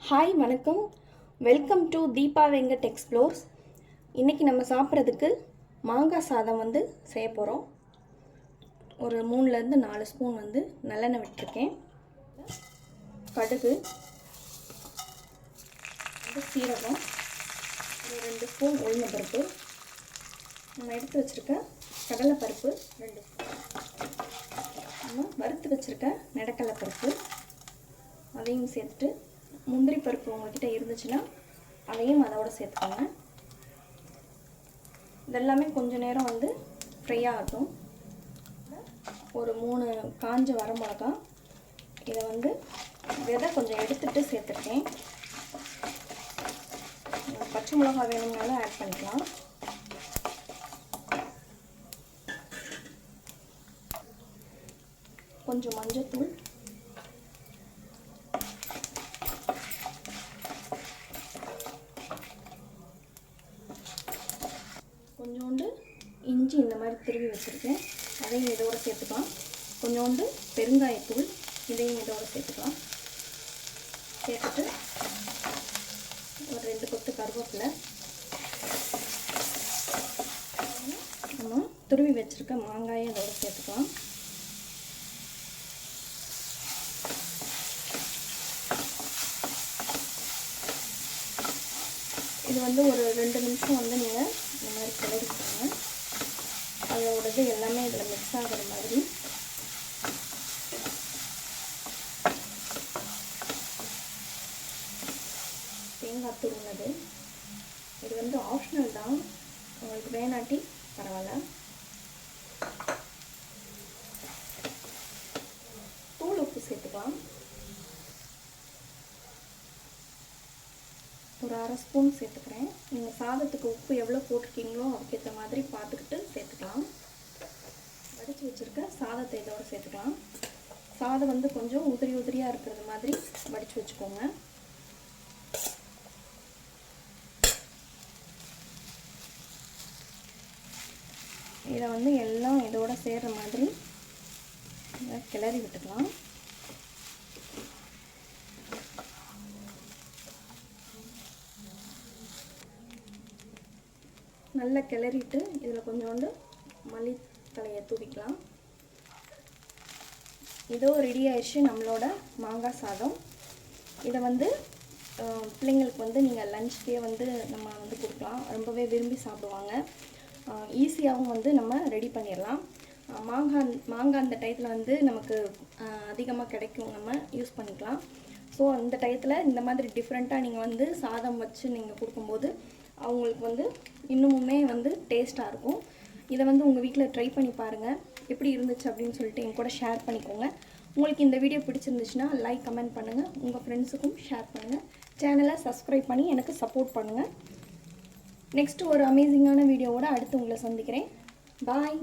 Hi வணக்கம், welcome to Deepa Venkat explores. இன்றைக்கி நம்ம சாப்பிட்றதுக்கு மாங்காய் சாதம் செய்ய போகிறோம். ஒரு 3லேருந்து 4 ஸ்பூன் நல்லெண்ணெய் விட்டுருக்கேன். கடுகு, சீரகம், ஒரு 2 ஸ்பூன் உளுந்தம்பருப்பு, நம்ம எடுத்து வச்சுருக்க கடலைப்பருப்பு 2 ஸ்பூன், நம்ம வறுத்து வச்சுருக்க நெடக்கடலைப்பருப்பு அதையும் சேர்த்துட்டு, முந்திரி பருப்பு உங்கள்கிட்ட இருந்துச்சுன்னா அதையும் அதோட சேர்த்துக்கோங்க. இதெல்லாமே கொஞ்சம் நேரம் ஃப்ரை ஆகட்டும். ஒரு 3 காஞ்ச வரமிளகா, இதை விதை கொஞ்சம் எடுத்துகிட்டு சேர்த்துருக்கேன். பச்சை மிளகா வேணும்னாலும் ஆட் பண்ணிக்கலாம். கொஞ்சம் மஞ்சள்தூள், கொஞ்சோண்டு இஞ்சி இந்த மாதிரி திருவி வச்சுருக்கேன், அதையும் இதோடு சேர்த்துக்கலாம். கொஞ்சோண்டு பெருங்காயத்தூள், இதையும் இதோடு சேர்த்துக்கலாம். சேர்த்துட்டு ஒரு 2 கொத்து கருவேப்பிலை, நம்ம துருவி வச்சுருக்க மாங்காயை இதோடு சேர்த்துக்கலாம். இது ஒரு 2 நிமிஷம் நீங்கள் இந்த மாதிரி கிளறிக்கோங்க. அதோடது எல்லாமே இதில் மிக்ஸ் ஆகிற மாதிரி. தேங்காய் துருவினது, இது ஆப்ஷனல் தான், உங்களுக்கு வேணாட்டி பரவாயில்ல. தூள் உப்பு சேர்த்துக்கலாம். ஒரு 1/2 ஸ்பூன் சேர்த்துக்கிறேன். நீங்கள் சாதத்துக்கு உப்பு எவ்வளோ போட்டிருக்கீங்களோ அதுக்கேற்ற மாதிரி பார்த்துக்கிட்டு சேர்த்துக்கலாம். வடித்து வச்சுருக்க சாதத்தை இதோடு சேர்த்துக்கலாம். சாதம் கொஞ்சம் உதிரி உதிரியாக இருக்கிறது மாதிரி வடித்து வச்சுக்கோங்க. இதை எல்லாம் இதோட சேர்கிற மாதிரி கிளறி விட்டுக்கலாம். நல்லா கிளறிட்டு இதில் கொஞ்சோண்டு மல்லித்தழையை தூவிக்கலாம். இதோ ரெடி ஆயிடுச்சு நம்மளோட மாங்காய் சாதம். இதை பிள்ளைங்களுக்கு நீங்கள் லஞ்சுக்கே நம்ம கொடுக்கலாம். ரொம்பவே விரும்பி சாப்பிடுவாங்க. ஈஸியாகவும் நம்ம ரெடி பண்ணிடலாம். மாங்காய் அந்த டயத்தில் நமக்கு அதிகமாக கிடைக்கும், நம்ம யூஸ் பண்ணிக்கலாம். ஸோ அந்த டயத்தில் இந்த மாதிரி டிஃப்ரெண்ட்டாக நீங்கள் சாதம் வச்சு நீங்கள் கொடுக்கும்போது அவங்களுக்கு இன்னுமுமே டேஸ்ட்டாக இருக்கும். இதை உங்கள் வீட்டில் ட்ரை பண்ணி பாருங்கள், எப்படி இருந்துச்சு அப்படின்னு சொல்லிட்டு என் கூட ஷேர் பண்ணிக்கோங்க. உங்களுக்கு இந்த வீடியோ பிடிச்சிருந்துச்சுன்னா லைக், கமெண்ட் பண்ணுங்கள். உங்கள் ஃப்ரெண்ட்ஸுக்கும் ஷேர் பண்ணுங்கள். சேனலை சப்ஸ்கிரைப் பண்ணி எனக்கு சப்போர்ட் பண்ணுங்கள். நெக்ஸ்ட்டு ஒரு அமேசிங்கான வீடியோவோட அடுத்து உங்களை சந்திக்கிறேன். பாய்.